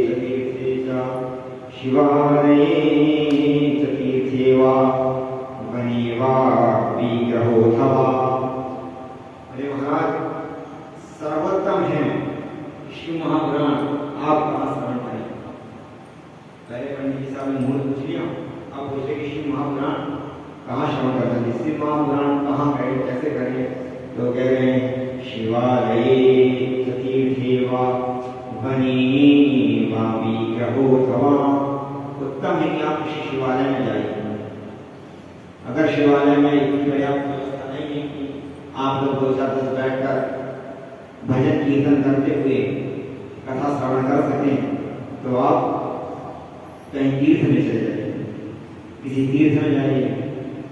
च तीर्थे च शिवालये च तीर्थे वा वने वा विग्रहोऽथवा। अरे महाराज, सर्वोत्तम है शिव महापुराण, आप कहाँ श्रवण करें? पहले पंडित जी साहब ने मूल पूछ लिया, आप पूछे कि शिव महापुराण कहाँ श्रवण करते हैं, शिव महापुराण कहाँ करें, कैसे करें? तो कह रहे हैं शिवालये च तीर्थे वा वने वा विग्रहोऽथवा। उत्तम है कि आप किसी शिवालय में जाइए। अगर शिवालय में इतनी पर्याप्त व्यवस्था नहीं है कि आप लोग 2-4 बैठकर भजन कीर्तन करते हुए कथा श्रवण कर सकें, तो आप कहीं तीर्थ में चले जाइए, किसी तीर्थ में जाइए,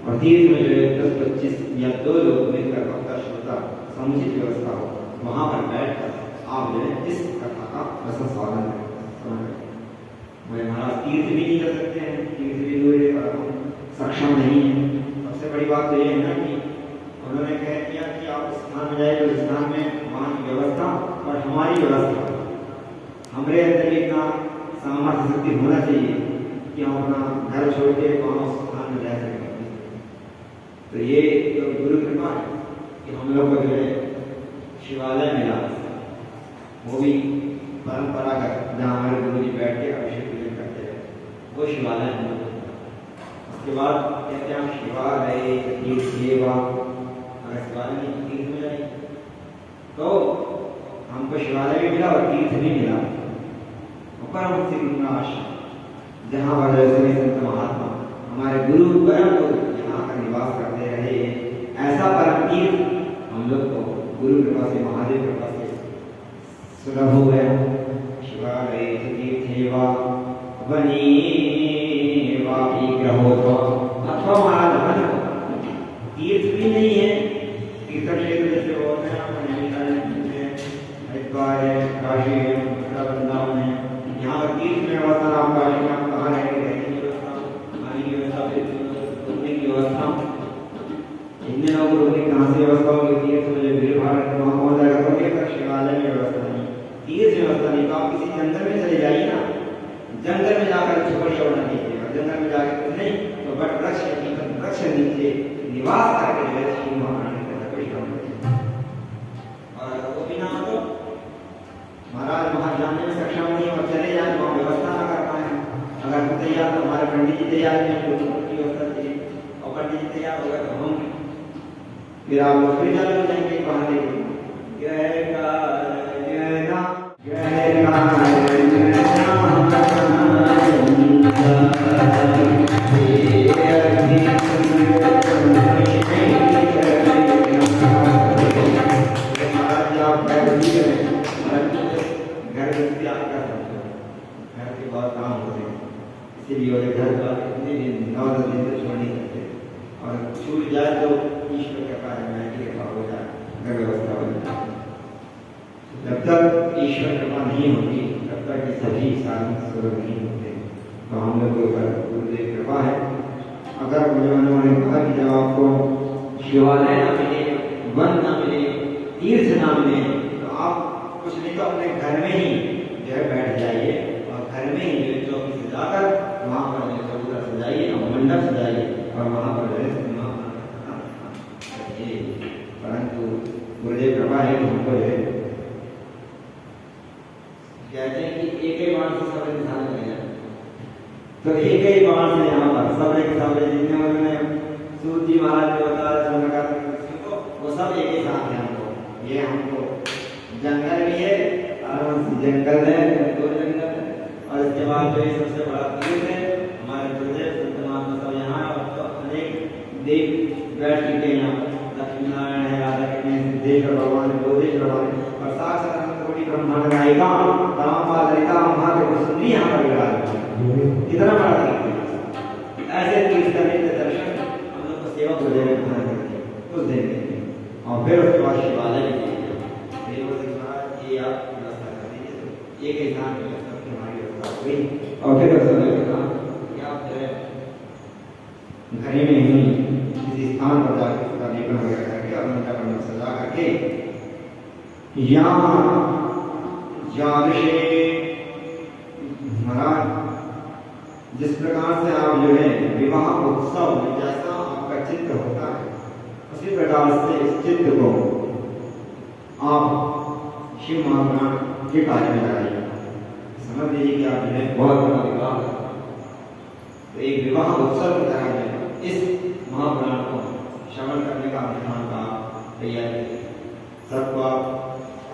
और तीर्थ में जो है 10-25 या 2 लोग मिलकर वक्ता श्रोता समुचित व्यवस्था हो, वहां पर बैठकर आप जो है इस कथा का रसास्वादन करें। महाराज तीर्थ भी नहीं कर सकते हैं, तीर्थ भी दूर है और हम सक्षम नहीं है। सबसे बड़ी बात तो ये है ना कि उन्होंने कह दिया कि आप इस स्थान में जाए, तो इस स्थान में वहाँ की व्यवस्था और हमारी व्यवस्था, हमारे अंदर इतना सामर्थ्य शक्ति होना चाहिए कि हम अपना घर छोड़ के वहाँ उस स्थान में रह सकें। तो ये तो गुरु कृपा है कि हम लोग को जो है शिवालय मिला, वो भी परंपरागत, जहाँ हमारे गुरु जी बैठ के अभिषेक पूजन करते हैं, वो शिवालय है। उसके बाद कहते हैं शिवालय तीर्थे वा, अगर शिवालय में तीर्थ में जाए तो हमको शिवालय भी मिला और तीर्थ भी मिला। परम सिंह आश्रम, जहाँ पर जैसे संत महात्मा हमारे गुरु परम यहाँ का निवास करते रहे, ऐसा परम तीर्थ हम लोग को गुरु कृपा से, महादेव कृपा से सुलभ हो गया। शिवालय तीर्थे वा वने वा विग्रहोऽथवा। अथवा महाराज तीर्थ भी नहीं है, तीर्थ क्षेत्र जैसे होते हैं हरिद्वार है, काशी है, वृंदावन है, यहाँ पर तीर्थ में व्यवस्था, राम काशी में आप कहाँ रहेंगे, रहने की व्यवस्था, खाने की व्यवस्था, रुकने की व्यवस्था, इतने लोग रुकने कहाँ से व्यवस्था होगी? तीर्थ में जो भीड़ भाड़ वहाँ पहुँच जाएगा तो क्या? शिवालय में व्यवस्था नहीं, तीर्थ व्यवस्था नहीं, तो आप किसी जंगल में चले जाइए ना, जंगल में जाकर झोपड़ियाँ बना लीजिए, और जंगल में जाकर नहीं तो बट वृक्ष नीचे निवास करके जो है शिव महापुराण और वो बिना तो महाराज वहाँ जाने में सक्षम नहीं और चले जाए वहाँ व्यवस्था ना कर पाए। अगर हम तैयार, तो हमारे पंडित जी तैयार हैं, की व्यवस्था चाहिए, और पंडित जी तैयार होगा तो हम फिर आप लोग फिर चालू हो जाएंगे बाहर लेके। घर का इतने दिन 9-10 दिन तक छोड़ नहीं सकते, और छूट जाए तो ईश्वर के कार्य में कृपा हो जाए, घर व्यवस्था हो जाए। जब तक ईश्वर कृपा नहीं होगी तब तक ये सभी साधन स्वरूप नहीं होते। तो हम लोग के ऊपर गुरुदेव कृपा है। अगर उन्होंने कहा कि जब आपको शिवालय ना मिले, वन ना मिले, तीर्थ ना मिले, तो आप कुछ नहीं तो अपने घर में ही जो है बैठ जाइए, और घर में ही जो चौकी से जाकर वहाँ पर चौकीदार सजाइए और मंडप सजाइए, और वहाँ पर जो है परंतु गुरुदेव कृपा है कि हमको जो है कहते हैं कि एक ही बाण से सब इंसान लगेगा, तो एक ही बाण से यहाँ पर सब जितने उन्होंने सूत जी महाराज ने बताया वो सब एक ही साथ है। हमको ये हमको जंगल भी है, जंगल है, 2 जंगल है, और इसके बाद जो सबसे बड़ा तीर्थ है हमारे गुरुदेव संत महात्मा सब यहाँ, और तो अनेक देव बैठ चुके हैं यहाँ पर, लक्ष्मी नारायण है, राधा कृष्ण है, सिद्धेश्वर भगवान है, बोधेश्वर भगवान है, और साक्षात कोटि ब्रह्मांड नायिका रामपाल ललिता महादेव सुंदरी यहाँ पर विराज है। कितना बड़ा तीर्थ है। ऐसे तीर्थ करने के दर्शन हम लोग को सेवा गुरुदेव ने प्रदान करते हैं कुछ देर के लिए, और फिर उसके बाद शिवालय भी ये आप व्यवस्था कर दीजिए, एक ही स्थान पर हमारी व्यवस्था हो गई। और फिर आप जो है घर में ही किसी स्थान पर जाकर उसका लेपन वगैरह करके और उनका मंडप सजा करके उत्सव में जैसा आपका चित्त होता है उसी प्रकार से इस चित्त को आप शिव महापुराण के कार्य में लगाइए। समझ लीजिए कि आप जिन्हें बहुत बड़ा विवाह करते हैं तो एक विवाह उत्सव की तरह में इस महापुराण को श्रवण करने का अभियान का तैयार करिए। सबको आप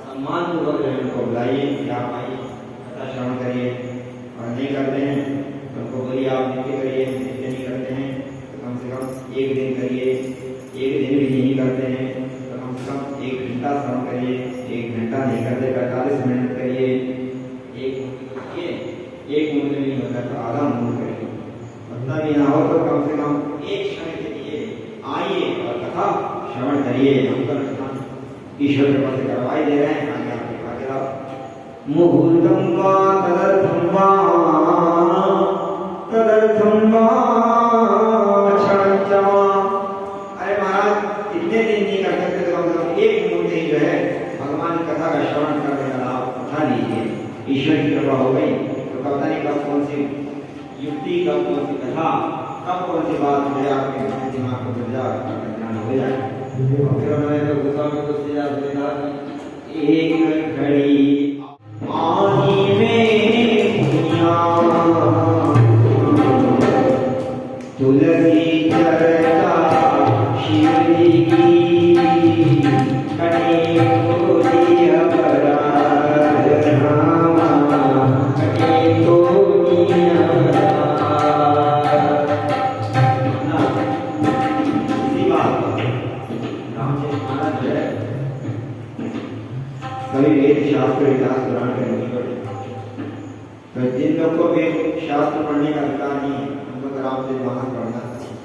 सम्मान पूर्वक को बुलाइए कि आप आइए कथा श्रवण करिए, और नहीं करते हैं तो उनको बोलिए आप नित्य करिए, नित्य नहीं करते हैं तो कम से कम एक दिन करिए, एक दिन भी नहीं करते हैं तो कम से कम 1 घंटा श्रवण करिए, 1 घंटा नहीं करते 45 मिनट करिए, 1 मिनट करिए, 1 मिनट नहीं होता तो आधा मिनट करिए, उतना भी ना हो तो कम से कम 1 क्षण के लिए आइए और कथा श्रवण करिए। हम तो ईश्वर के पास करवाई दे रहे हैं, आगे आपके आगे आप मुहूर्तम वा तदर्थम वा क्षणं च वा। अरे महाराज इतने दिन नहीं कर सकते तो कम से कम 1 मुहूर्त ही जो है भगवान की कथा का श्रवण करने का लाभ उठा लीजिए। ईश्वर की कृपा हो गई तो पता नहीं कब कौन सी युक्ति, कब कौन सी कथा, कब कौन सी बात मुझे आपके दिमाग को मिल जाए, ज्ञान हो जाए। और फिर उन्होंने तो गुस्सा में कुछ दिया, एक घड़ी आनी में तुलसी चर्चा शिव जी की कटे तो दिया कटे तो दिया इसी बात रामचंद्र महाराज जो है कभी वेद शास्त्र इतिहास पुराण करनी पड़े तो जिन लोग को वेद शास्त्र पढ़ने का अधिकार नहीं है उनको तो रामचंद्र महाराज पढ़ना चाहिए।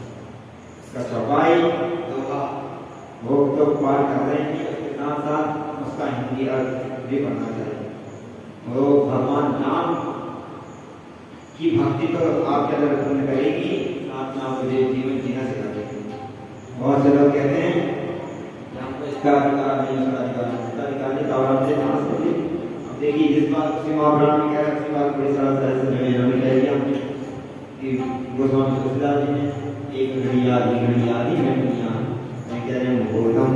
उसका चौपाई दोहा भोग तो पाठ कर रहे हैं, उसके साथ साथ उसका हिंदी अर्थ भी पढ़ना चाहिए। वो भगवान नाम की भक्ति तो आपके अंदर उत्पन्न करेगी, साथ में आपको जीवन जीना सिखा देगी। बहुत से लोग कहते हैं इसका अधिकार नहीं, उसका अधिकार नहीं, तो से कहाँ से मिले? अब देखिए जिस बात उसी महापुराण में कह रहे हैं उसी बात बड़ी सरल तरह से हमें कह दिया कि गोस्वामी तुलसीदास जी ने एक घड़ी आधी में दुनिया मैं कह रहे हैं भोगम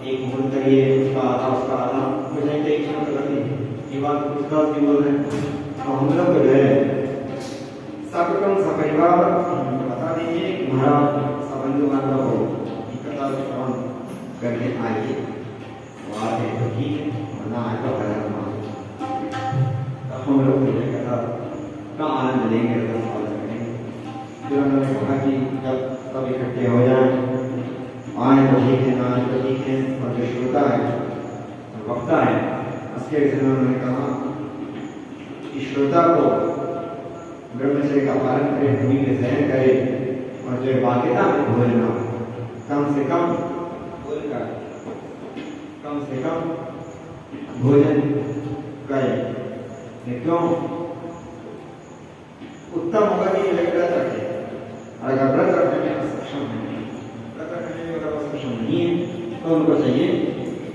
एक मुहूर्त करिए, उसका आधा कुछ नहीं तो 1 क्षण कर दी। ये बात तुलसीदास जी बोल रहे हैं। तो हम लोग जो है सकुटुंब सपरिवार बता दीजिए कि महाराज बंधु बांधव हो कथा श्रवण करने आइए, आए तो ठीक है, वरना आए तो गलत मान। तब हम लोग कथा का आनंद लेंगे, फिर उन्होंने कहा कि जब सब इकट्ठे हो जाए, आए तो ठीक है, ना आए तो ठीक है। और जो श्रोता है और वक्ता है उसके विषय में उन्होंने कहा कि श्रोता को ब्रह्मचर्य का पालन करे, भूमि में शयन करे और जो बाध्यता में भोजना कम से कम भोजन करे। क्यों? उत्तम होगा कि व्रत रखे, और अगर व्रत रखने में सक्षम नहीं है तो उनको चाहिए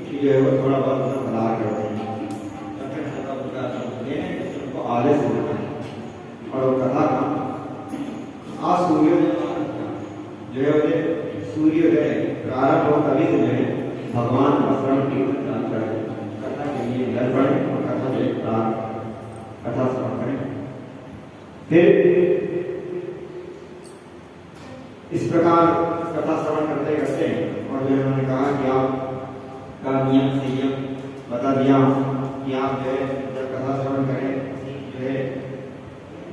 कि जो है वो थोड़ा बहुत फलाहार कर दें, उनको आलस दिखाएं और वो कथा का जो है सूर्योदय प्रारंभ हो तभी से जो है भगवान का श्रवण कीर्तन करें, कथा के लिए घर पढ़ें और कथा से कथा श्रवण करें। फिर इस प्रकार कथा श्रवण करते करते और जो उन्होंने कहा कि आपका नियम संयम बता दिया कि आप जो है जब कथा श्रवण करें जो है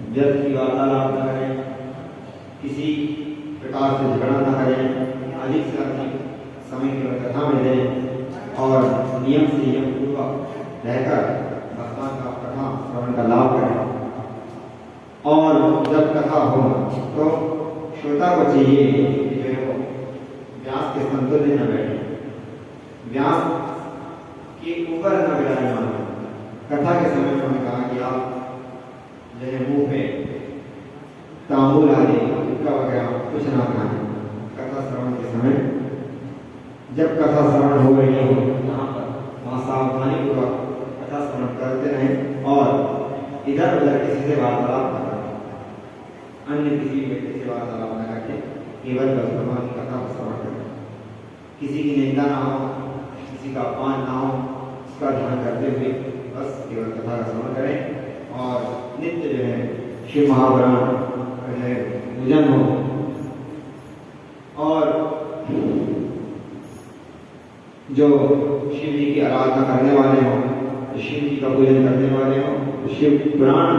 व्यर्थ की वार्तालाप न करें, किसी प्रकार से झगड़ा न करें, अधिक से अधिक समय केवल कथा में दें और नियम संयम पूर्वक रहकर भगवान का कथा श्रवण का लाभ करें। और जब कथा हो तो श्रोता को चाहिए कि जो है वो व्यास के संतुल्य न बैठे, व्यास के ऊपर न विराजमान हो। कथा के समय में उन्होंने कहा कि आप जो है मुंह पे तांबूल आदि गुटखा वगैरह कुछ ना खाएं। कथा श्रवण के समय जब कथा श्रवण हो रही हो वहाँ सावधानी पूर्वक कथा श्रवण करते रहें और इधर उधर किसी से वार्तालाप न करें। अन्य किसी व्यक्ति से वार्तालाप न करके केवल भगवान की कथा को श्रवण करें। किसी की निंदा ना हो, किसी का अपमान ना हो, उसका ध्यान करते हुए बस केवल कथा का श्रवण करें और नित्य जो है शिव महापुराण पूजन हो और जो शिव जी की आराधना करने वाले हों, शिव जी का पूजन करने वाले हों, शिव पुराण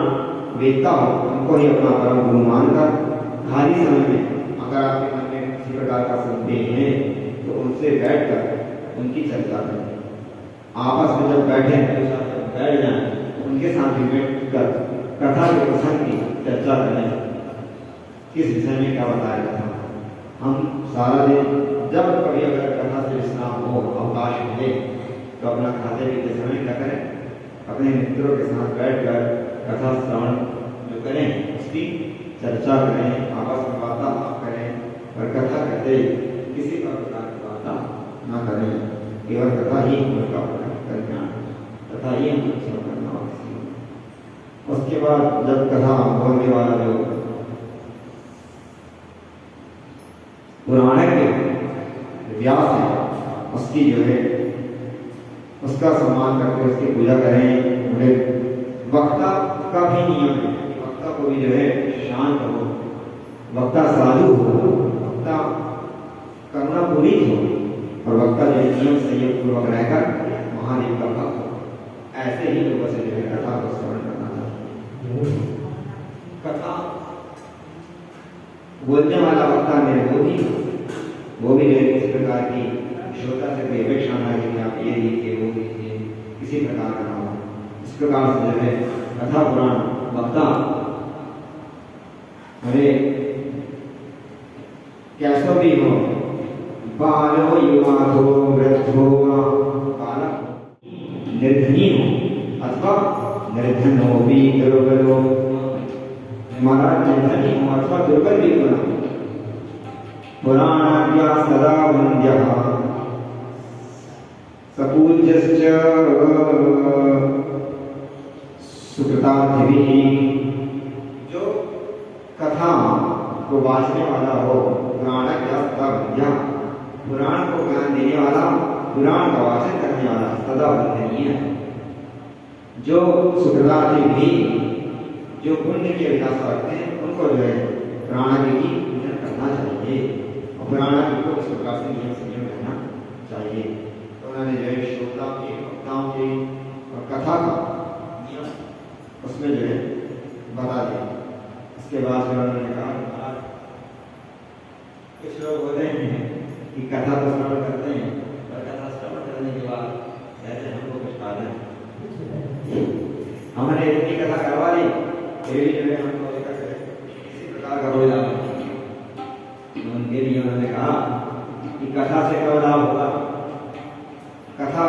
वेदता हो, उनको ही अपना परम गुरु मानकर खाली समय में अगर आपके मन में किसी प्रकार का संदेह है तो उनसे बैठकर उनकी चर्चा करें। आपस में जब बैठे बैठ जाएं, उनके साथ भी बैठकर कथा के प्रसंग की चर्चा करें। किस विषय में क्या बताया कथा, हम सारा दिन जब कभी अगर कथा से विश्राम हो, अवकाश मिले तो अपना खाते पीते समय क्या करें, अपने मित्रों के साथ बैठकर कथा श्रवण जो करें उसकी चर्चा करें, आपस में वार्तालाप करें और कथा कहते किसी प्रकार की वार्ता न करें, केवल कथा ही उनका करना, कथा ही हम श्रवण करना। उसके बाद जब कथा बोलने वाला जो पुराण के व्यास है उसकी जो है उसका सम्मान करके उसकी पूजा करें। वक्ता का भी नियम है, वक्ता को भी जो है शांत हो, वक्ता साधु हो, वक्ता करुणा पूरी हो और वक्ता जो नियम संयम पूर्वक रहकर महादेव का भक्त हो। ऐसे ही लोगों से जो है कथा को श्रवण करना चाहिए। कथा बोलने वाला वक्ता मेरे वो भी जो है किसी प्रकार की श्रोता से कोई अपेक्षा ना है कि आप ये लीजिए वो लीजिए, किसी प्रकार का ना हो। इस प्रकार से जो है कथा पुराण वक्ता अरे कैसा भी हो, बालो युवाधो वृद्धो बालक निर्धनी हो अथवा निर्धन हो भी दुर्बल हो, हमारा निर्धनी हो अथवा दुर्बल भी होना। पुराणाद्या सदा वन्द्यः सपूज्यश्च सुकृताभिः। जो कथा को वाचने वाला हो, पुराणाद्या सदा वन्द्यः, पुराण को ज्ञान देने वाला, पुराण का वाचन करने वाला सदा वंदनीय है। जो सुकृताभिः, जो पुण्य की अभिलाषा रखते हैं उनको जो है पुराणादि की पूजन करना चाहिए और पुराणादि को इस प्रकार से नियम संयम रहना चाहिए। तो उन्होंने जो है श्रोताओं के, वक्ताओं के और कथा का नियम उसमें जो है बता दिया। इसके बाद फिर उन्होंने कहा कुछ लोग होते हैं कि कथा तो श्रवण करते हैं और कथा श्रवण करने के बाद कहते हैं हमको कुछ फायदा है, हमने इतनी कथा करवा ली फिर भी जो है हमको किसी प्रकार का कोई लाभ नहीं। उनके लिए उन्होंने कहा कि कथा से क्या लाभ होगा, कथा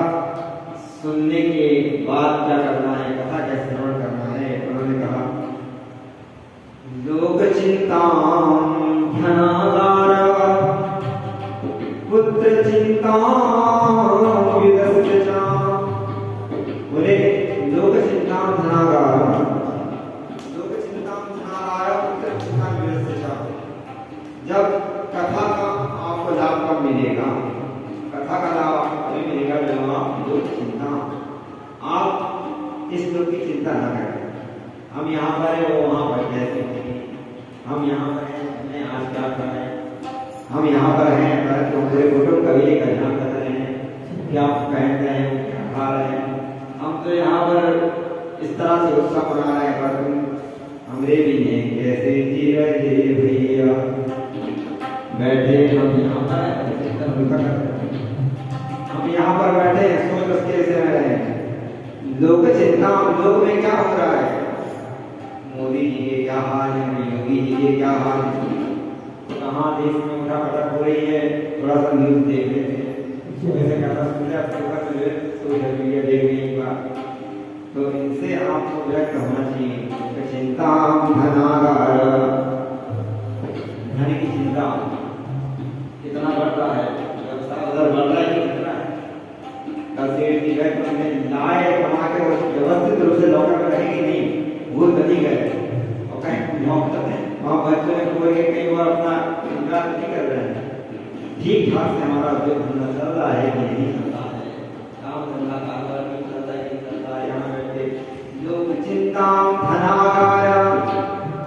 सुनने के बाद क्या करना है, कथा कैसे श्रवण करना है। उन्होंने कहा लोक चिंता धनागार पुत्र चिंता विदस्यचा। बोले लोक चिंता धनागार, लोक चिंता धनागार पुत्र चिंता विदस्यचा। जब कथा का आपको लाभ कब मिलेगा, कथा का लाभ आपको अभी मिलेगा जब आप लोक चिंता, आप इस लोक की चिंता न करें। हम यहाँ पर है वो वहाँ पर कैसे होंगे, हम यहाँ पर हैं हमने आज क्या करा है, हम यहाँ पर हैं परंतु पूरे कुटुंब कबीले का ध्यान कर रहे हैं, क्या पहन रहे हैं, क्या खा रहे हैं। हम तो यहाँ पर इस तरह से उत्साह मना रहे हैं पर हमरे भी नहीं कैसे जी रहे भैया बैठे। हम यहाँ पर बैठे सोच बस कैसे रह रहे हैं। लोक चिंता, लोक में क्या हो रहा है, मोदी जी के क्या हाल है, योगी जी के क्या हाल है, कहाँ देश में उठा पटक हो रही है, थोड़ा सा न्यूज देख लेते हैं। जैसे कहता सोशल मीडिया देख ली एक बार, तो इनसे आपको व्यक्त होना चाहिए। चिंता धनागार, धन की चिंता कितना बढ़ता है, व्यवसाय उधर बढ़ रहा है कि घट रहा है। कल सेठ जी गए तो उन्हें लाए कमा के वो व्यवस्थित रूप से लौटा कर रहेगी नहीं, वो गति गए और कहीं मौका वहाँ पर नहीं कर रहे हैं, ठीक ठाक से हमारा जो धंधा चल रहा है कि नहीं चल रहा है, काम धंधा कारोबार नहीं चलता है, नहीं चलता है। यहाँ बैठे लोग चिंता धनागार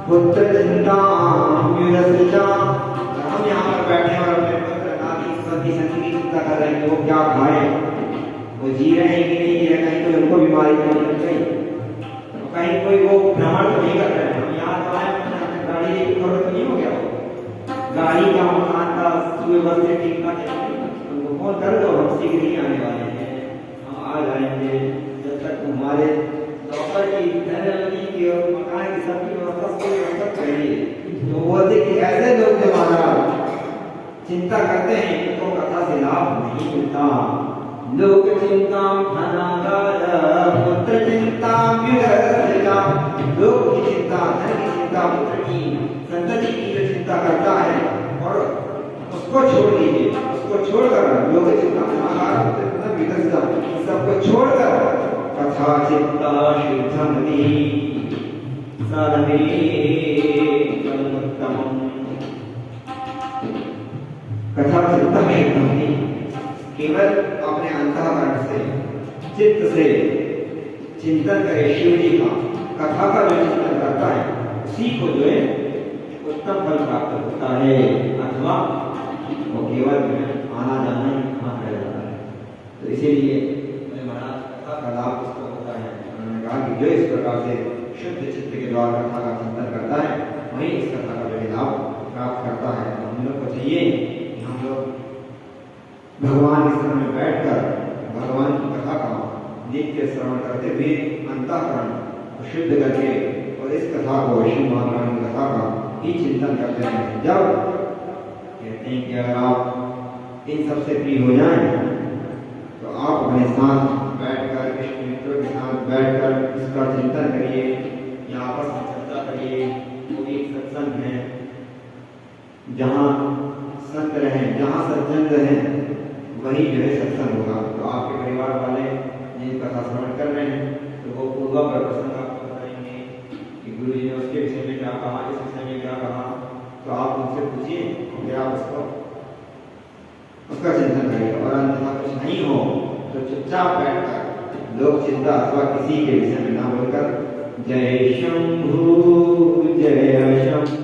पुत्र चिंता युरसजा, हम यहाँ पर बैठे और अपने पुत्र नाती पति संगी की चिंता कर रहे हैं कि वो क्या खाए, वो जी रहे हैं कि नहीं जी रहे, कहीं तो उनको बीमारी नहीं लग गई, कहीं कोई वो भ्रमण तो नहीं कर रहे हैं। हम यहाँ तो आए गाड़ी लेके थोड़ा तो नहीं हो गया, गाड़ी का मकान का सुबह से ठीक ना उनको फोन कर दो, हम शीघ्र ही आने वाले हैं, हम आ जाएंगे। जब तक हमारे डॉक्टर की धनलक्ष्मी की और मकान की सबकी व्यवस्था करिए। तो बोलते कि ऐसे लोग जो महाराज चिंता करते हैं इनको कथा से लाभ नहीं मिलता। लोक चिंता धनागार पुत्र चिंता विरसजा, लोक की चिंता, धन की चिंता, पुत्र की संतति की जो चिंता करता है और उसको छोड़ दीजिए, उसको छोड़कर लोक चिंता धनागार पुत्र विरसजा, सबको छोड़कर कथा चिंता शुद्धमती साधवे परमोत्तमम्, कथा चिंता शुद्धमती, केवल अपने अंतःकरण से चित्त से चिंतन करे शिव जी का, कथा का जो चिंतन करता है उसी को जो है उत्तम फल प्राप्त होता है, अथवा वो केवल आना जाना ही वहाँ रह जाता है। तो इसीलिए महाराज कथा का लाभ उसको होता है। उन्होंने कहा कि जो इस प्रकार से शुद्ध चित्त के द्वारा कथा का चिंतन करता है वही इस कथा का जो लाभ प्राप्त करता है। तो हम लोग को चाहिए कि हम लोग भगवान के शरण में बैठकर भगवान की कथा का नित्य श्रवण करते हुए अंतःकरण शुद्ध करके और इस कथा को शिव महारानी की कथा का ही चिंतन करते हैं। जब कहते हैं कि अगर आप इन सबसे फ्री हो जाएं तो आप अपने साथ बैठकर इष्ट मित्रों के साथ बैठकर इसका चिंतन करिए या आपस में चर्चा करिए। कोई सत्संग है जहाँ संत रहें, जहाँ सज्जन रहें वही जो है सत्संग होगा। तो आपके परिवार वाले जिन कथा श्रवण कर रहे हैं तो वो पूर्वा पर प्रसंग आपको बताएंगे कि गुरु जी ने उसके विषय में क्या कहा, इस विषय में क्या कहा। तो आप उनसे पूछिए, फिर आप उसका चिंतन करिए। और अन्यथा कुछ नहीं हो तो चुपचाप बैठकर लोक चिंता अथवा किसी के विषय में ना बोलकर जय शंभु जय शंभु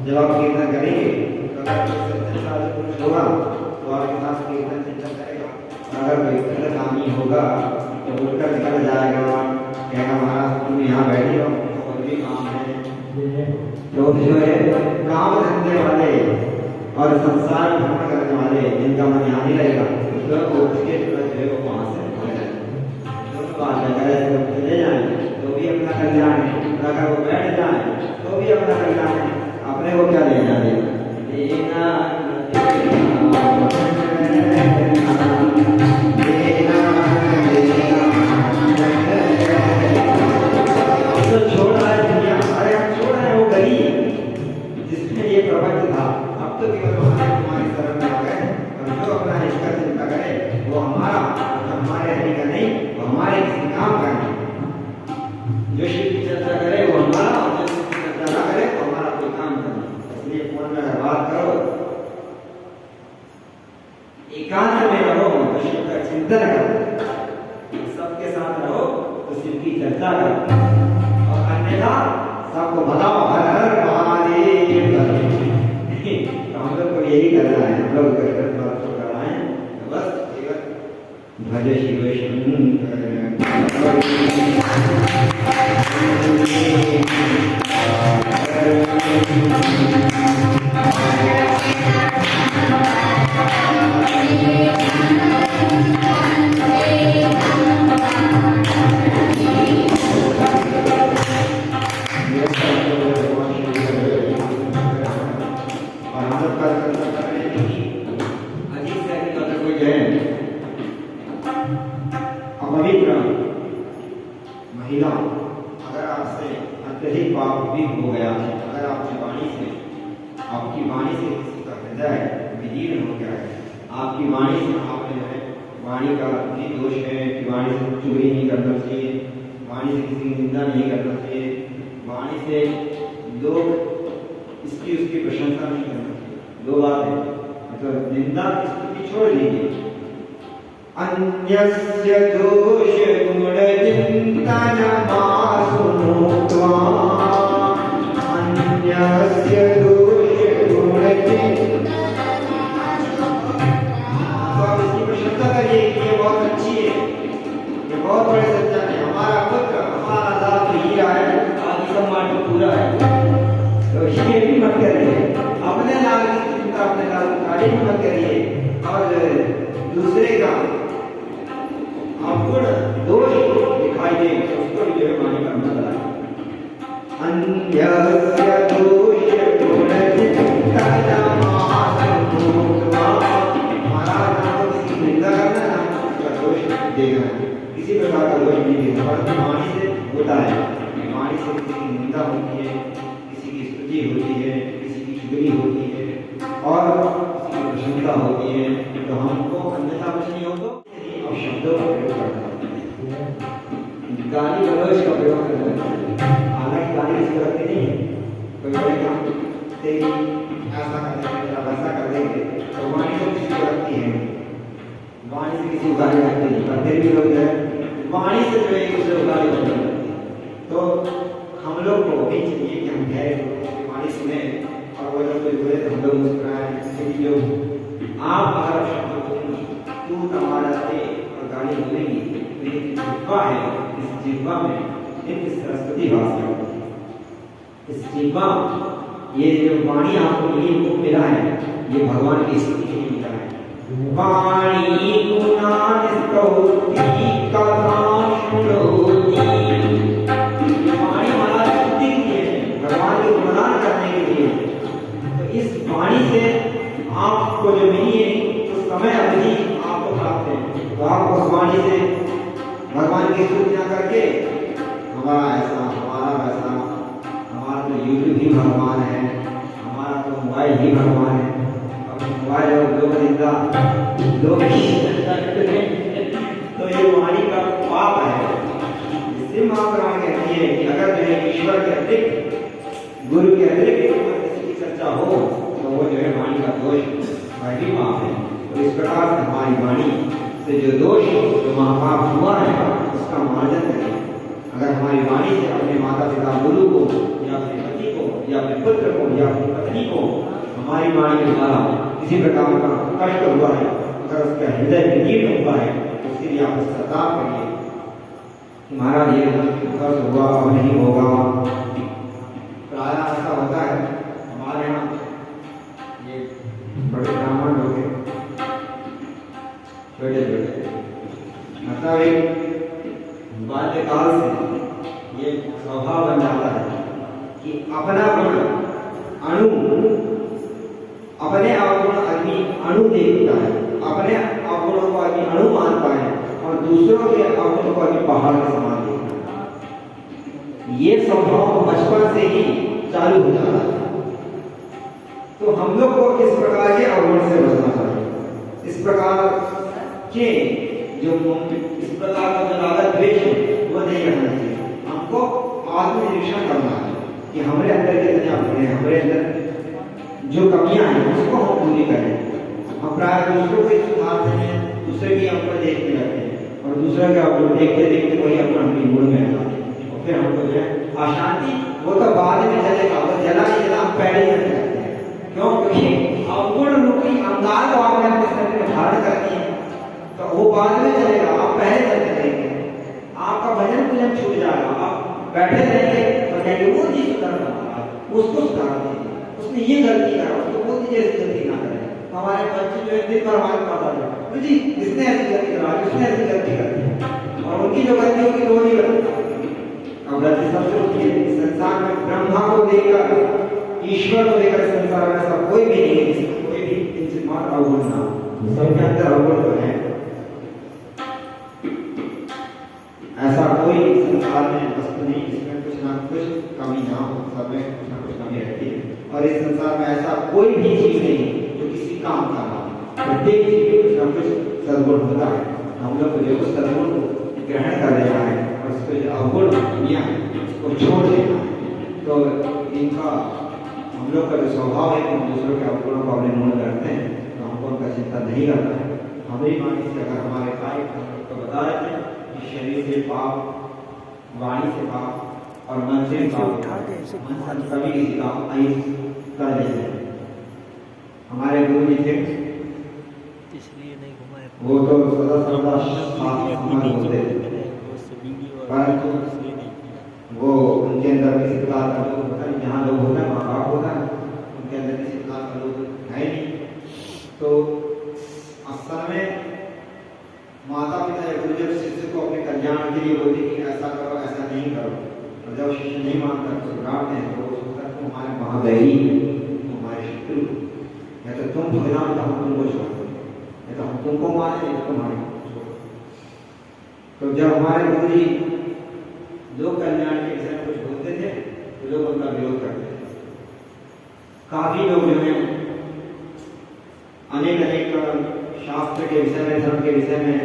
जब आप कीर्तन करेंगे तो होगा तो आपके पास कीर्तन चिंतन करेगा। अगर कोई गलत आदमी होगा तो उठकर निकल जाएगा, कहेगा महाराज तुम यहाँ बैठे हो और भी काम है। तो जो है काम धंधे वाले और संसार में भ्रमण करने वाले जिनका मन यहाँ नहीं रहेगा तो उसके तुरंत जो है वो वहाँ से चले जाए तो भी अपना कल्याण है, अगर वो बैठ जाए तो भी अपना कल्याण है। अपने को क्या लेना देना तो छोड़ रहा है दुनिया, अरे हम छोड़ रहे हैं वो गली जिसमें ये प्रपंच था। अब तो केवल हमारी शरण में आ गए और जो अपना इसका चिंता करे वो हमारा, हमारे हरि का नहीं, वो हमारे किसी काम का नहीं। जो शिव की चर्चा करे वो हमारा, जो शिव की चर्चा ना करे वो हमारा कोई काम नहीं। इसलिए फोन में हर बात करो, एकांत में रहो तो शिव का चिंतन करो, सबके साथ रहो तो शिव की चर्चा करो, और अन्यथा सबको बताओ हर हर महादेव। तो हम लोग को यही करना है, हम लोग करना है बस केवल भज शिव शंकर। अपवित्र महिला अगर आपसे अत्यधिक पाप भी हो गया, अगर आपकी वाणी से किसी का हृदय विदीर्ण हो गया है, आपकी वाणी से आपने जो है वाणी का भी दोष है कि वाणी से चोरी नहीं करना चाहिए, वाणी से किसी की निंदा नहीं करना चाहिए, वाणी से लोग इसकी उसकी प्रशंसा नहीं करना चाहिए। दो बात है, मतलब निंदा स्तुति छोड़ दीजिए। अन्यस्य दोष गुण चिंतन मासुनुत्वा, अन्यस्य दोष गुण चिंतन, आप इसकी प्रशंसा करिए कि ये बहुत अच्छी है, ये बहुत बड़े सज्जन है, हमारा पुत्र, हमारा दास तो हीरा है, आदि सम्मान तो पूरा है। तो ये भी मत करिए, अपने लाल की चिंता अपने लाल खाली मत करिए, और दूसरे का अवगुण दोष दिखाई दे तो उसको भी जो है मानी करना है। अन्यस्य दोष गुण चिंतन मासुनुत्वा, महाराज ना तो किसी की निंदा करना ना उसका दोष देखना, किसी प्रकार का दोष नहीं देखना, परंतु वाणी से होता है, वाणी से किसी की निंदा होती है, किसी की स्तुति होती है, किसी की चुगली होती है और किसी की प्रशंसा होती है, तो हमको अन्यथा कुछ नहीं हो तो अब शब्दों का प्रयोग करना है, गाली गलौज का प्रयोग करना है। हालांकि गाली इसको रखती नहीं है, कोई बड़े काम तेरी ऐसा कर देंगे वैसा कर देंगे, तो वाणी तो किसी को रखती है, वाणी से किसी को गाली रखती नहीं, पर फिर भी लोग जो है वाणी से जो एक दूसरे को गाली करते हैं। तो हम लोग को भी चाहिए कि हम गहरे वाणी सुने और वो लोग कोई बोले तो हम लोग मुस्कुराएं, क्योंकि जो आप अगर शब्द बोलेंगी तू तुम्हारा से और गाली बोलेंगी तो ये जिह्वा है, इस जिह्वा में नित्य सरस्वती वास करती है। इस जिह्वा, ये जो वाणी आपको मिली वो मिला है, ये भगवान की स्तुति के लिए मिला है। वाणी गुणान स्तौति कथा शुणोति, वाणी हमारा स्तुति के लिए, भगवान के गुणगान करने के लिए। तो इस वाणी से आपको जो मिली है तो समय अवधि आपको प्राप्त है, तो आप उस वाणी से भगवान की स्तुति न करके हमारा ऐसा हमारा वैसा, हमारा तो यूट्यूब ही भगवान है, हमारा तो मोबाइल ही भगवान है, अब मोबाइल और लोग निंदा लोग तो ये वाणी का पाप है। इससे महापुराण कहती है कि अगर जो है ईश्वर के अतिरिक्त, गुरु के अतिरिक्त किसी की चर्चा हो तो वो जो है वाणी का दोष वही पाप है। तो इस प्रकार से हमारी वाणी से जो दोष जो महापाप हुआ है उसका मार्जन करें। अगर हमारी वाणी से अपने माता पिता गुरु को या अपने पति को या अपने पुत्र को या अपनी पत्नी को हमारी वाणी के द्वारा किसी प्रकार का कष्ट हुआ है, अगर उसका हृदय विदीर्ण हुआ है तो उसके लिए आप सताप करिए कि महाराज ये कष्ट हुआ अब नहीं होगा। प्राय ऐसा होता है हमारे यहाँ, ये बड़े ब्राह्मण लोग हैं छोटे छोटे, मतलब एक बाल्यकाल से ये स्वभाव बन जाता है कि अपना गुण अणु, अपने अवगुण आदमी अणु देखता है, अपने अवगुणों को आदमी अणु मानता है और दूसरों के अवगुणों को आदमी पहाड़ के समान देखता है। ये स्वभाव बचपन से ही चालू हो जाता है। तो हम लोग को इस प्रकार के अवगुण से बचना चाहिए। इस प्रकार के जो इस प्रकार का जो राग द्वेष है वो नहीं रहना चाहिए। हमको आत्मनिरीक्षण करना है कि हमारे अंदर कितने अवगुण हैं, हमारे अंदर जो कमियां हैं उसको हम पूरी करें। हम प्राय दूसरों को सुधारते हैं, दूसरे की अवगुण देखते रहते हैं और दूसरे के अवगुण देखते देखते वही अवगुण अपनी गुण में आते हैं और फिर हमको जो है अशांति वो तो बाद में चलेगा, वो जला नहीं जला हम पहले ही करते हैं। क्यों? क्योंकि अवगुण रूपी अंगार को आपने अपने शरीर में धारण करती है तो वो बाद में चलेगा, आप पहले चलते रहेंगे, आपका भजन पूजन छूट जाएगा, आप बैठे रहेंगे तो कहेंगे वो चीज सुधार रहा, उसको सुधार देंगे, उसने ये गलती करा, उसको वो चीज ऐसी गलती ना करे। हमारे बच्चे जो है दिन भर बात करता है तो जी इसने ऐसी गलती करा, इसने ऐसी गलती कर दी और उनकी जो गलती होगी वो नहीं बताती। अब गलती सबसे होती है संसार में, ब्रह्मा को देकर ईश्वर को देकर संसार में ऐसा कोई भी नहीं है, कोई भी इनसे मात्र अवगुण ना, सबके अंदर अवगुण तो है। ऐसा कोई संसार में वस्तु नहीं जिसमें कुछ ना कुछ कमी ना हो, सब में कुछ ना कुछ कमी रहती है। और इस संसार में ऐसा कोई भी चीज नहीं जो किसी काम का ना हो, प्रत्येक चीज में कुछ ना कुछ सद्गुण होता है। हम लोग जो उस सद्गुण को ग्रहण कर लेना है और उसको जो अवगुण दुनिया है उसको छोड़ देना है। तो इनका हम लोग का जो स्वभाव है कि दूसरों के अवगुणों को अपने मूल करते हैं, तो हमको उनका चिंता नहीं करना है। हमारी वाणी से अगर हमारे काय तो बता रहे थे कि शरीर से पाप, वाणी से पाप और मन से पाप, कभी किसी का अहित कर लेते हैं। हमारे गुरु जी थे, इसलिए नहीं घुमाए, वो तो सदा सदा साथ होते थे, परंतु वो उनके अंदर किसी प्रकार का लोग होता है, जहाँ लोग होता है वहाँ पाप होता है, उनके अंदर किसी प्रकार का लोग है नहीं। तो असल में माता पिता या गुरुदेव शिष्य को अपने कल्याण के लिए बोलते कि ऐसा करो ऐसा नहीं करो, और जब शिष्य नहीं मानता तो डांटते हैं, तो वो सोचता है हमारे महावैरी हमारे शत्रु, या तो तुम भगवान तो हम तुमको छोड़ दो, या तो हम तुमको मारे या तुम्हारे छोड़। तो जब हमारे गुरु जी लोग कल्याण के विषय में कुछ बोलते थे तो लोग उनका विरोध करते थे। काफी लोग जो है अनेक अनेक शास्त्र के विषय में, धर्म के विषय में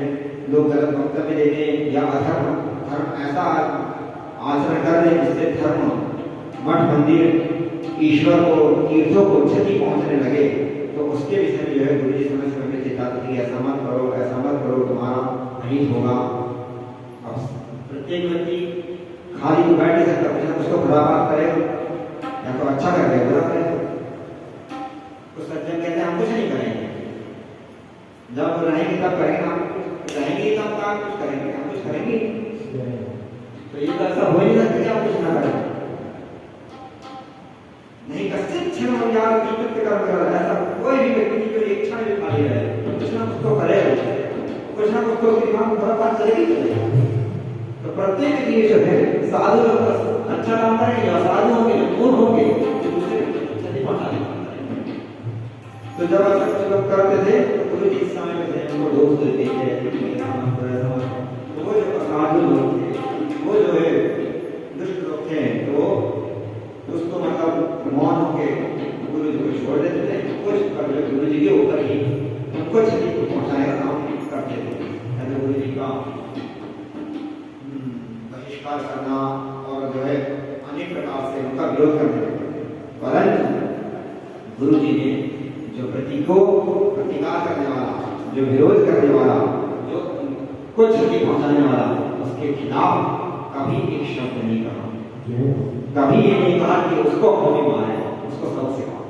लोग गलत वक्तव्य देते या अधर्म धर्म ऐसा आचरण कर रहे जिससे धर्म, मठ मंदिर, ईश्वर को, तीर्थों को क्षति पहुंचने लगे, तो उसके विषय में जो है गुरु जी समय समय में चेताते थे, ऐसा मत करो, ऐसा मत करो, तुम्हारा अहित होगा। अब प्रत्येक व्यक्ति खाली तो बैठ नहीं सकता, कुछ ना कुछ तो बुरा बात करेगा, या तो अच्छा करेगा बुरा करेगा। तो सज्जन कहते हैं हम कुछ नहीं करेंगे, जब रहेंगे तब करेंगे, हम रहेंगे तब का कुछ करेंगे, हम कुछ करेंगे। तो ये तो ऐसा हो नहीं सकता कि हम कुछ ना करें। नहीं कश्चित क्षण हम यार विकृत कर्म कर रहा है, ऐसा कोई भी व्यक्ति जो एक क्षण भी खाली रहे तो कुछ ना कुछ तो करेगा, कुछ ना कुछ तो दिमाग में बुरा बात चलेगी। तो प्रत्येक जीव जो है साधु लोग अच्छा काम करेंगे, असाधु होंगे, मूर्ख होंगे, दूसरे क्षति पहुंचाने। तो जब ऐसा कुछ लोग करते थे तो गुरु जी इस समय में थे, उनको दोष देते थे, तो वो जो असाधु लोग थे, वो जो है दुष्ट लोग थे, तो उसको मतलब मौन होके गुरु जी को छोड़ देते थे, कुछ कर गुरु जी के ऊपर ही उनको क्षति पहुंचाने का काम करते थे। गुरु जी का बहिष्कार करना और जो है अनेक प्रकार से उनका विरोध करने लगे। परंतु गुरु जी ने जो प्रतिकार करने वाला, जो विरोध करने वाला, जो कुछ क्षति पहुंचाने वाला, उसके खिलाफ कभी एक शब्द नहीं कहा, कभी ये नहीं कहा कि उसको कभी मारे, उसको सब सिखाओ,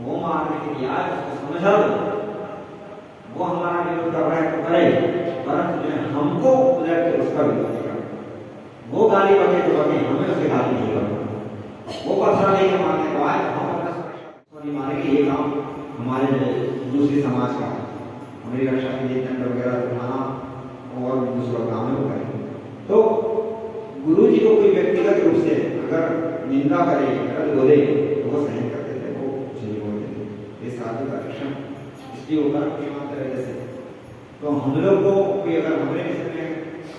वो मारने के लिए आए उसको समझा दो, वो हमारा विरोध कर रहा है तो करे, परंतु जो हमको उलट के उसका विरोध करेगा, वो गाली बगे तो बगे, हमें उसे गाली नहीं करना, वो पत्थर लेके मारने को आए हम अपना नहीं मारेंगे। ये काम हमारे दूसरे समाज का, हमारी रक्षा के लिए दंड वगैरह उठाना और दूसरा काम है वो करेंगे। तो गुरु जी को कोई व्यक्तिगत रूप से अगर निंदा करे, गलत बोले, तो वो सहन करते थे, वो कुछ नहीं बोलते थे। ये साधु का लक्षण इसलिए ऊपर मानते रहते थे। तो हम लोग को कोई अगर हमारे विषय में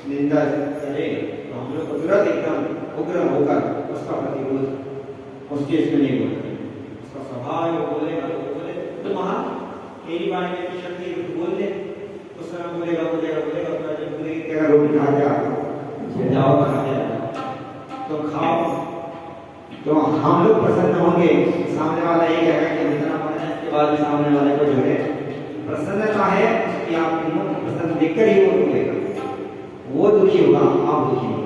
निंदा करे तो हम लोग को तुरंत एकदम उग्र होकर उसका प्रतिरोध उसके इसमें नहीं बोलते, उसका स्वभाव है वो बोलेगा तो बोले, तो वहाँ मेरी बात में शक्ति बोल दे, उस समय बोलेगा बोलेगा बोलेगा, तो जब बोलेगा रोटी खा गया जाओ खा गया तो खाओ, तो हम लोग प्रसन्न होंगे, सामने वाला ये कहेगा कि जितना पढ़ा इसके बाद भी सामने वाले को जो है प्रसन्नता है कि आप प्रसन्न देखकर ही वो रुकेगा, वो दुखी होगा, आप दुखी होंगे।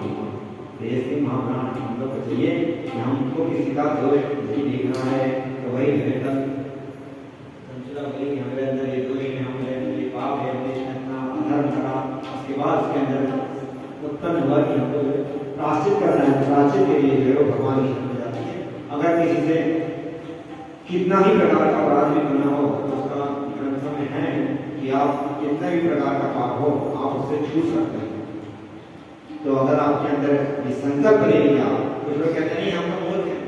ऐसे महाप्राण हम लोग को चाहिए कि हमको किसी का दोष नहीं देखना है, तो वही हमें हमारे अंदर ये दोष है, हमारे अंदर ये पाप है, हमने इतना अधर्म करा, उसके बाद उसके अंदर उत्पन्न हुआ कि हमको प्राश्चित करना है, प्राश्चित के लिए जो है भगवान की शरण जाती है। अगर किसी से कितना ही प्रकार का अपराध भी करना हो तो उसका ग्रंथों में है कि आप कितना भी प्रकार का पाप हो आप उससे छूट सकते हैं। तो अगर आपके अंदर ये संकल्प ले लिया, कुछ लोग कहते नहीं हम तो मूर्ख हैं,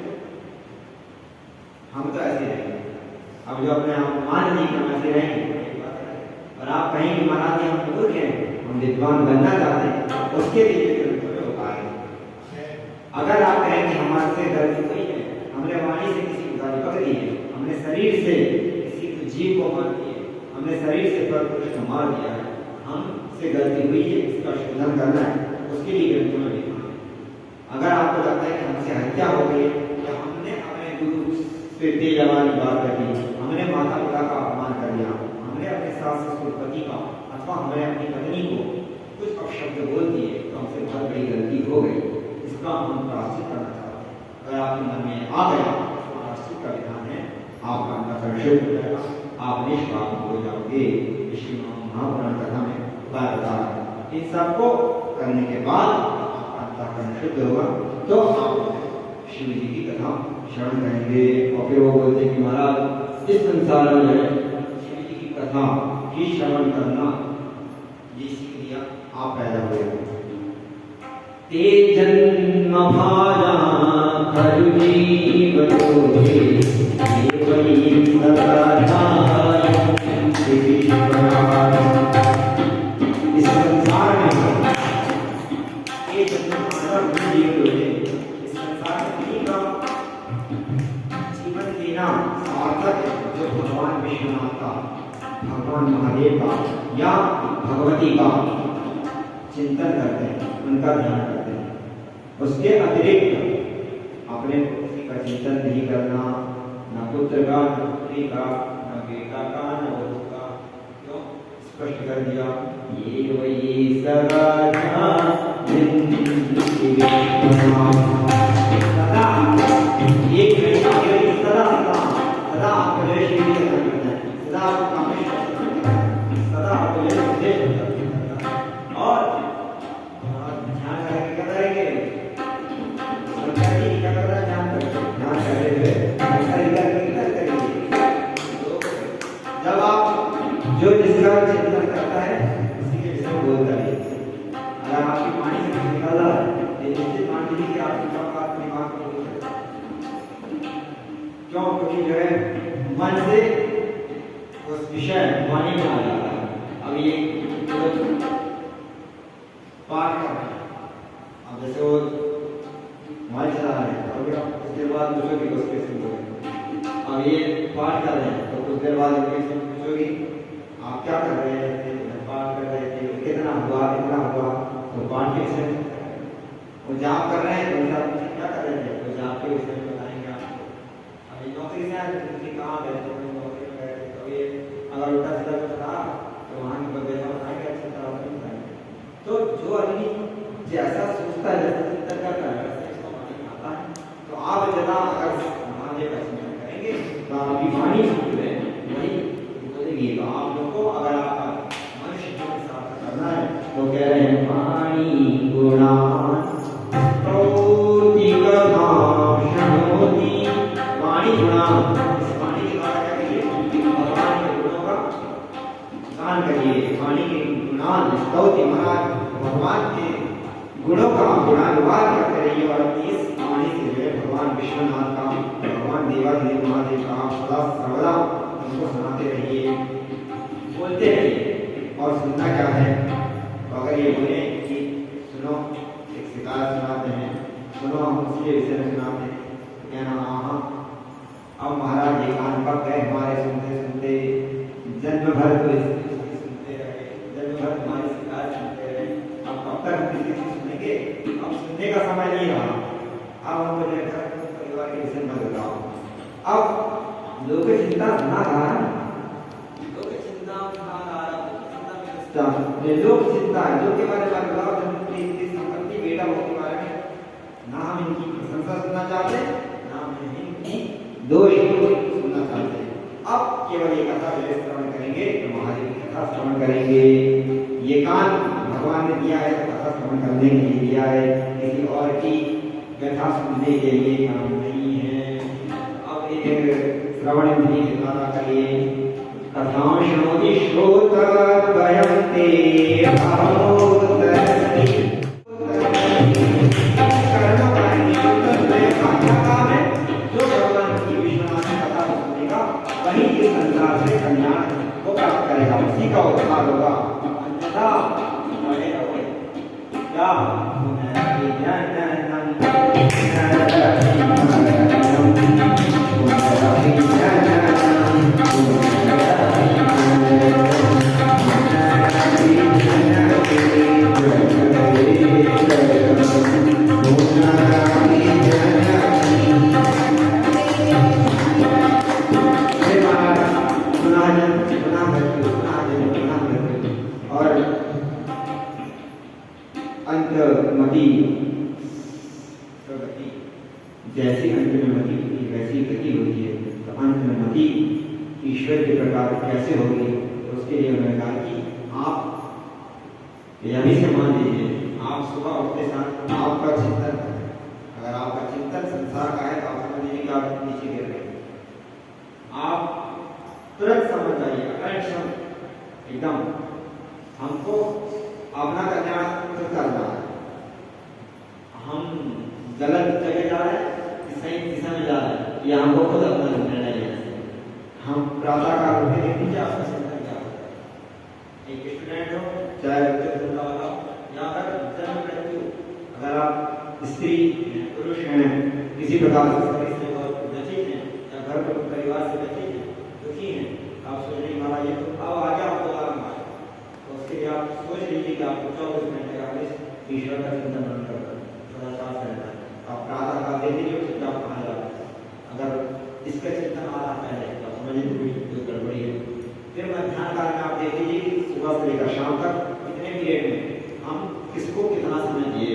हम तो ऐसे रहेंगे, अब जो अपने आप मान ली हम ऐसे रहेंगे, और आप कहीं महाराज हम बुजुर्ग हैं, हम विद्वान बनना चाहते हैं, उसके लिए ग्रंथों में उपाय है। अगर आप कहें कि हमारे से गलती हुई है, हमने वाणी से किसी को गाली पकड़ी है, हमने शरीर से किसी जीव को मार दिया, हमने शरीर से परपुरुष को मार दिया है, हमसे गलती हुई है, इसका शोधन करना है, उसके लिए ग्रंथों में लिखा है। अगर आपको लगता है कि हमसे हत्या हो गई या हमने अपने गुरु से तेजवानी बात कर दी, हमने माता पिता का अपमान कर दिया, हमने अपने सास ससुर पति का अथवा हमने अपनी पत्नी को कुछ अपशब्द बोल दिए, तो हमसे बहुत बड़ी गलती हो गई, इसका हम प्रायश्चित करना चाहते हैं। अगर आपके मन में आ गया तो प्रायश्चित का विधान है, आपका अंतःकरण शुद्ध हो जाएगा, आप निष्पाप हो जाओगे। श्री महापुराण कथा में बता इन सबको करने के बाद आपका अंतःकरण शुद्ध होगा, तो आप शिव जी की कथा श्रवण करेंगे। और फिर वो बोलते हैं कि महाराज इस संसार में शिव जी की कथा ही श्रवण करना ये सीख दिया, आप पैदा हुए। ते जन्म भाजा खरु जीवनोगे, ये वही सदाचार इस संसार में ये जन्म भाजा जीवनोगे, इस संसार में जीवन देना सार्थक है जो भगवान विश्वनाथ का, भगवान महादेव का या भगवती का चिंतन करते हैं, उनका ध्यान करते हैं। उसके अतिरिक्त अपने किसी का चिंतन नहीं करना, न पुत्र का, न पुत्री का, न बेटा का, न बहू का। क्यों? स्पष्ट कर दिया, ये वही सदा एक सदा सदा आपको जय श्री जी का करना है, सदा आपको कामेश्वर सदा आपको जय और ध्यान करेंगे, क्या करेंगे? क्या कर रहा है? ध्यान कर रहे हैं। जब आप जो जिसका चिंतन करता है उसी के विषय में बोलता है। अगर आपकी वाणी से कुछ निकल रहा है, ये निश्चित मान लीजिए कि आपकी बात दिमाग में बोल रहा है। क्यों? क्योंकि जो है मन से उस विषय वाणी में आ जाता है। अब ये पाठ कर रहे हैं, अब जैसे वो मोबाइल चला रहे हैं, उसके बाद पूछोगे उसके से बोले। अब ये पाठ कर रहे हैं तो कुछ देर बाद पूछोगी आप क्या कर रहे थे? पाठ कर रहे थे, कितना हुआ, कितना हुआ, तो पाठ के विषय में वो जाप कर रहे हैं तो क्या कर रहे थे, तो जाप के विषय में बताएंगे आपको। अभी नौकरी से आए तो कहाँ गए थे, नौकरी में गए थे, तो ये अगर उल्टा सीधा कुछ रहा तो वहाँ की बदले बताएंगे, अच्छा तरह से बताएंगे। तो जो आदमी जैसा सोचता है, जैसा चिंतन करता है, वैसे इसको मानी आता है। तो आप ज़्यादा अगर महादेव का चिंतन करेंगे तो आपकी वाणी वही बोलेगी। तो आप लोगों को अगर आपका मनुष्य के साथ करना है तो कह रहे हैं वाणी गुणान स्तौति कथां शृणोति। वाणी गुणान, इस वाणी के द्वारा क्या करिए? भगवान के गुणों का गान करिए। वाणी के गुणान स्तौति, महाराज भगवान के गुणों का गुणानुवाद करते रहिए और इस वाणी से जो है भगवान विश्वनाथ का, भगवान देवादेव महादेव का सदा सर्वदा उनको सुनाते रहिए, बोलते रहिए। और सुनना क्या है? तो अगर ये बोले कि सुनो, एक शिकायत सुनाते हैं, सुनो हम उसके विषय में सुनाते हैं, तो कहना हाँ, अब महाराज ये कान पक गए हमारे सुनते सुनते, जन्म भर तो इसकी सुनते रहे, जन्म भर तुम्हारी शिकायत सुनते रहे, अब कब तक किसी सुनेंगे? अब सुनने का समय नहीं रहा, अब हमको लेकर परिवार के विषय में बताओ। अब लोग चिंता सुना रहा है, लोग चिंता सुना रहा है, लोग चिंता है, लोग के बारे में बताओ, संपत्ति बेटा हो के बारे में ना हम इनकी प्रशंसा सुनना चाहते, ना हम इनकी दोष सुनना चाहते। अब केवल ये कथा श्रवण करेंगे तो महादेव की कथा श्रवण करेंगे। ये कान भगवान ने दिया है तो कथा श्रवण करने के लिए दिया है, किसी और की कथा सुनने के लिए काम नहीं है। अब एक श्रवण इंद्रिय के द्वारा करिए। कथां शृणोति श्रोत्रद्वयं ते अहोदरति। जो भगवान की विश्वनाथ की कथा सुनेगा वही इस संसार से कल्याण को प्राप्त करेगा, उसी का उद्धार क्या अंतमति जैसी अंत में मति होती है वैसी गति होती है। तो अंत में मति ईश्वर के प्रकार कैसे होगी, तो उसके लिए उन्होंने कहा कि आप यह भी से मान लीजिए, आप सुबह उठते साथ आपका चिंतन करें। अगर आपका चिंतन संसार का है तो आप समझ लीजिए कि आप नीचे गिर रहे हैं। आप तुरंत समझ जाइए अक्षम एकदम हमको अपना कल्याण करना है। हम गलत जगह जा रहे हैं कि सही दिशा में जा रहे हैं, या हमको खुद अपना निर्णय लेना है। हम प्रातःकाल उठे देखिए क्या आपका चिंतन क्या होता है। एक स्टूडेंट हो चाहे बच्चे वाला या अगर जन्म मृत्यु, अगर आप स्त्री पुरुष हैं, किसी प्रकार से बहुत व्यथित हैं या घर पर परिवार से व्यथित हैं, दुखी हैं, आप सोच रहे हमारा ये तो अब आगे आपको आराम आए, तो उसके लिए आप सोच लीजिए कि आपको 24 घंटे का ईश्वर का चिंतन बंद कर थोड़ा साफ रहता है। आप प्रातः काल देख लीजिए उससे आप कहाँ जा रहे हैं। अगर इसका चिंतन आ रहा है तो समझिए कोई गड़बड़ी है। फिर मध्याह्न काल में आप देख लीजिए कि सुबह से लेकर शाम तक कितने पीरियड में हम किसको कितना समय दिए,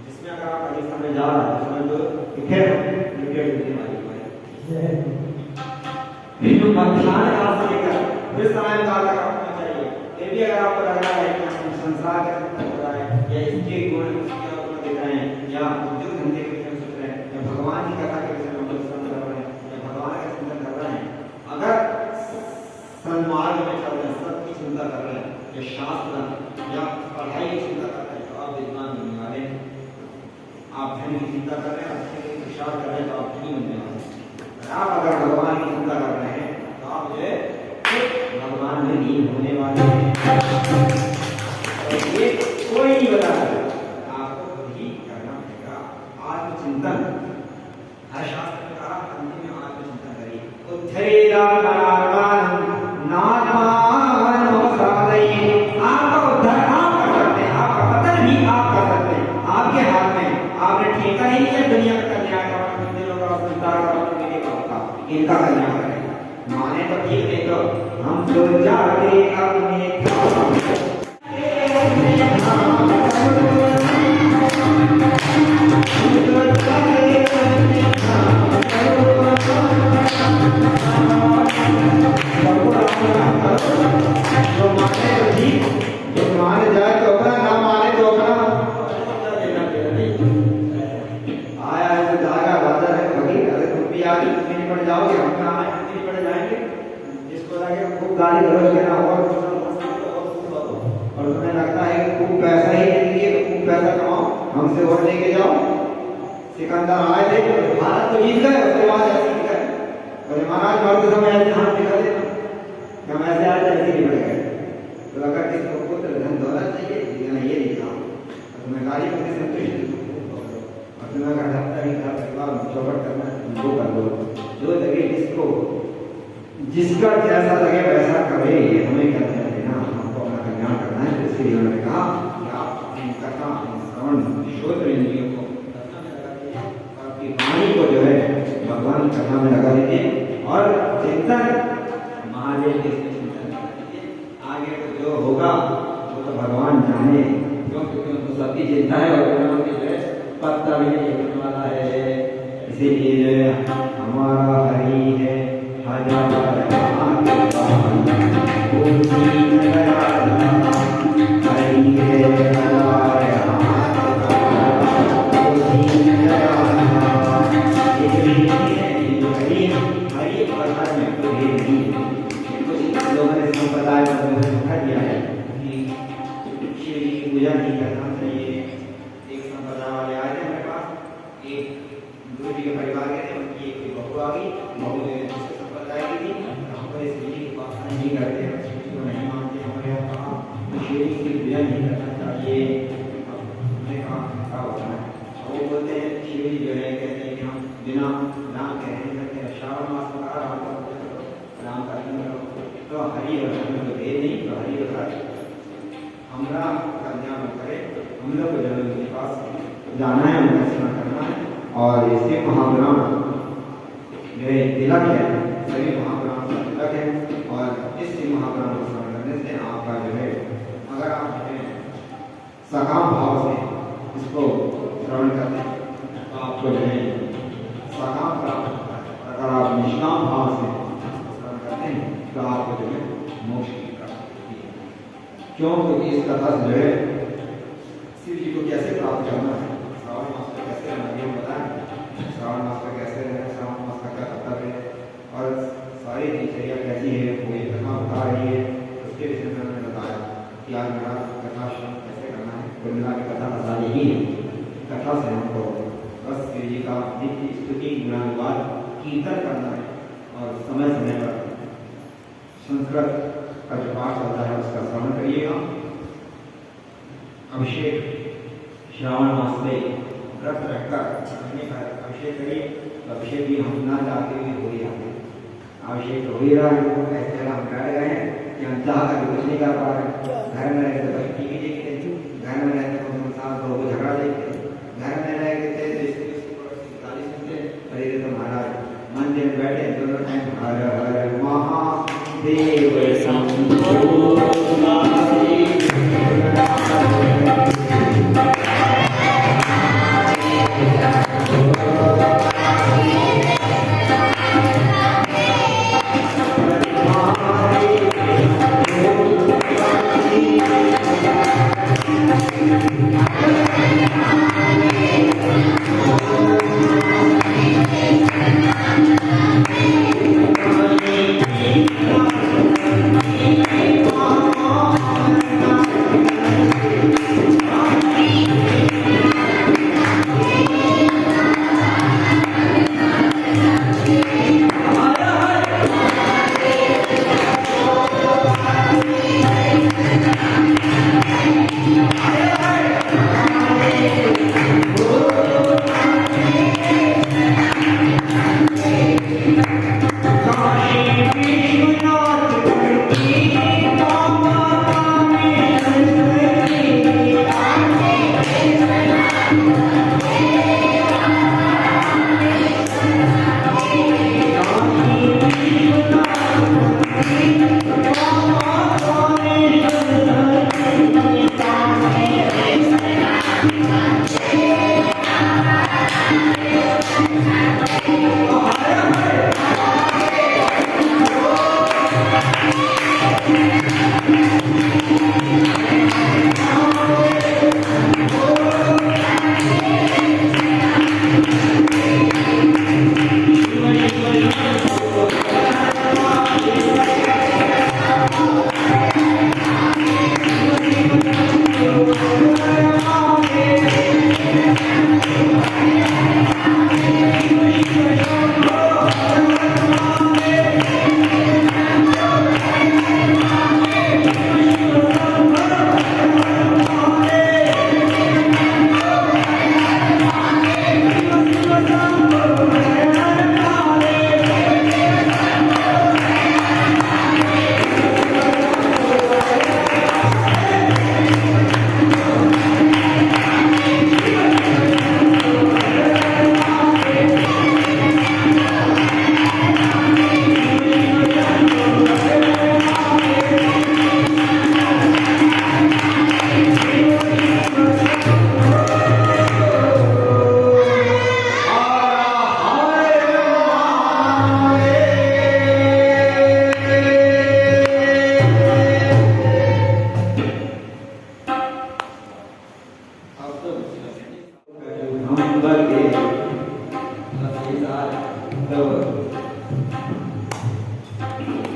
जिसमें अगर आप अधिक समय जा रहे हैं तो समझ लो फिर होने वाली है। मध्याह्न काल से लेकर फिर समय काल तक आपको चाहिए। फिर भी अगर आपको लग रहा है कि हम संसार के हो रहा है या इसके गुण देख रहे हैं या उद्योग धंधे के विषय में सोच रहे हैं या भगवान की कथा के विषय में चिंतन कर रहे हैं या भगवान का चिंतन कर रहे हैं, अगर सन्मार्ग में चल रहे हैं, सबकी चिंता कर रहे हैं या शास्त्र या पढ़ाई की चिंता कर रहे हैं तो आप विद्वान बनने वाले हैं। आप धन की चिंता कर रहे हैं, अच्छे के प्रसार कर रहे हैं तो आप धनी बनने वाले हैं। आप अगर भगवान की चिंता कर रहे हैं तो आप जो है भगवान में लीन होने वाले हैं। ये कोई नहीं बता सकता, आपको खुद ही करना पड़ेगा। आत्मचिंतन हर शास्त्र में कहा, अंतिम में आत्मचिंतन करिए। उद्धरेदा परात्मान नात्मान अवसादये। आपका उद्धार आप कर सकते हैं, आपका पतन भी आप कर सकते हैं, आपके हाथ में। आपने ठेका नहीं लिया दुनिया का कल्याण करना, दिलों का संसार का मेरे का इनका कल्याण करें। माने तो ठीक नहीं तो हम तो जाते अपने माने जाए तो अपना, ना माने तो अपना। आया है तो जाएगा, राजा है वकील। अगर तुम भी आगे नहीं पड़ जाओगे, हम कहाँ नहीं पड़ जाएंगे। जिसको लगे खूब गाली गलौज देना और तुम्हें लगता है कि खूब पैसा ही लेंगे तो खूब पैसा कमाओ, हमसे वोट लेके जाओ। सिकंदर आए थे भारत तो जीत गए, उसके बाद ऐसे ही गए, बोले महाराज मरते समय ऐसे हाथ दिखा देना, हम ऐसे आज ऐसे निकल गए। तो अगर किसको पुत्र धन दौलत चाहिए ये लिखा, तुम्हें गाड़ी में संतुष्ट और तुम्हें अगर दफ्तर ही घर परिवार चौपट करना वो कर लो। जो लगे जिसको जिसका जैसा लगे वैसा करे, हमें क्या देना, हमको अपना कल्याण करना है। इसके लिए उन्होंने कहा कि आप अपनी कथा श्रवण श्रोत्र इंद्रियों को आपकी वाणी को जो है भगवान की कथा में लगा दीजिए और चिंतन महादेव के चिंतन कर दीजिए। आगे तो जो होगा वो तो भगवान जाने, क्योंकि उनको सबकी चिंता है और उन्होंने जो है पत्ता भी नहीं होने वाला है। इसीलिए जो है हमारा हरि है लोगों ने संप्रदाय दिया है कि शिव जी की पूजा नहीं करना चाहिए। एक संप्रदाय वाले आए थे मेरे पास, एक गुरु जी के परिवार के थे, उनकी एक बहू आ गई, बहू ने दूसरे संप्रदाय की थी, हमारे शिव जी की उपासना नहीं करते, शिव जी को नहीं मानते। हमारे यहाँ कहा शिव जी की पूजा नहीं करना चाहिए। भी जो है कहते हैं कि हम बिना नाम के रह नहीं सकते। श्रावण मास में कहा राम का तो हरि और तो भेद नहीं, तो हरि और हमारा कन्या करे, हम लोग को जब उनके पास जाना है, उनका सेवा करना है। और इसके महापुराण जो है तिलक है, सभी महापुराण का तिलक है। और इस महापुराण को श्रवण करने से आपका जो है, अगर आप जो है सकाम भाव से इसको श्रवण करते हैं तो आपको जो है सकाम प्राप्त होता है। अगर आप निष्काम भाव से श्रवण करते हैं तो आपको जो है मोक्ष की प्राप्ति होती है। क्यों? क्योंकि इस कथा से जो है शिव जी को कैसे प्राप्त करना है, श्रावण मास में कैसे रहना है बताएं। श्रावण मास में कैसे रहना, श्रावण मास का क्या कर्तव्य है और सारी दिनचर्या कैसी है, वो ये कथा बता रही है। उसके विषय में मैंने बताया कि आज मेरा कथा श्रवण कैसे करना है। कुल मिला के कथा बतानी ही है। कथा से हमको बस शिव जी का नित्य स्तुति गुणानुवाद कीर्तन करना है और समय समय पर संस्कृत का जो पाठ चलता है उसका श्रवण करिएगा। अभिषेक श्रावण मास में व्रत रहकर करने का अभिषेक करिए। तो अभिषेक भी हम ना चाहते हुए हो ही जाते हैं। अभिषेक हो ही रहा है, ऐसे हम कर रहे हैं कि हम चाह कर कुछ नहीं कर पा रहे। घर में रहते तो टीवी देखते, घर में रहते तो साथ लोगों को झगड़ा देखते, घर में रहते गाली सुनते। अरे तो महाराज मंदिर में बैठे दोनों टाइम हर हर महादेव शंभो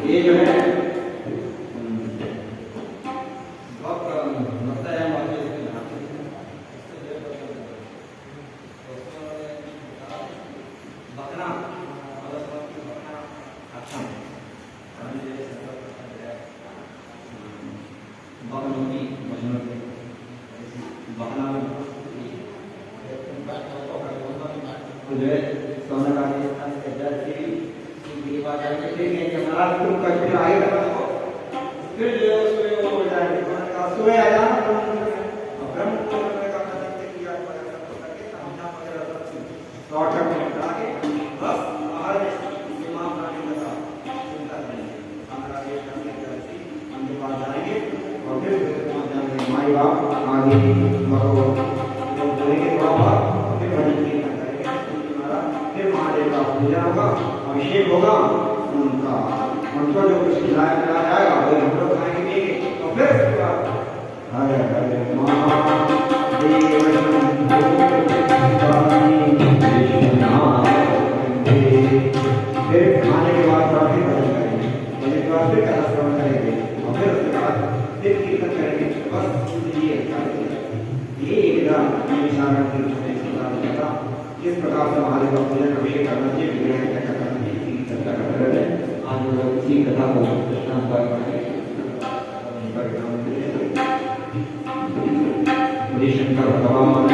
ये जो है जो है सोने का महाराज तुम कल फिर आएगा फिर जो है उसमें वो हो जाएंगे सुबह आ जाना ब्रह्म को शॉर्टकट में बता के बस बाहर दिमाग बनाने लगा चिंता नहीं हमारा ये करने की हम के पास जाएंगे और फिर जाएंगे माई बाप आगे मरो लोग बोलेंगे थोड़ा बहुत फिर भजन कीर्तन करेंगे हमारा फिर महादेव का पूजा होगा अभिषेक होगा उनका उनको जो कुछ खिलाया पिलाया जाएगा वो हम लोग खाएंगे पिएंगे तो फिर उसके बाद हरे हरे फिर खाने के बाद फिर भजन करेंगे भजन के बाद फिर कथा श्रवण करेंगे और फिर उसके बाद फिर कीर्तन करेंगे बस ये एकदम किस प्रकार से महादेव का पूजन अभिषेक करना चाहिए विग्रह क्या करना चाहिए चर्चा करते रहते हैं आज हम लोग इसी कथा को शंकर भगवान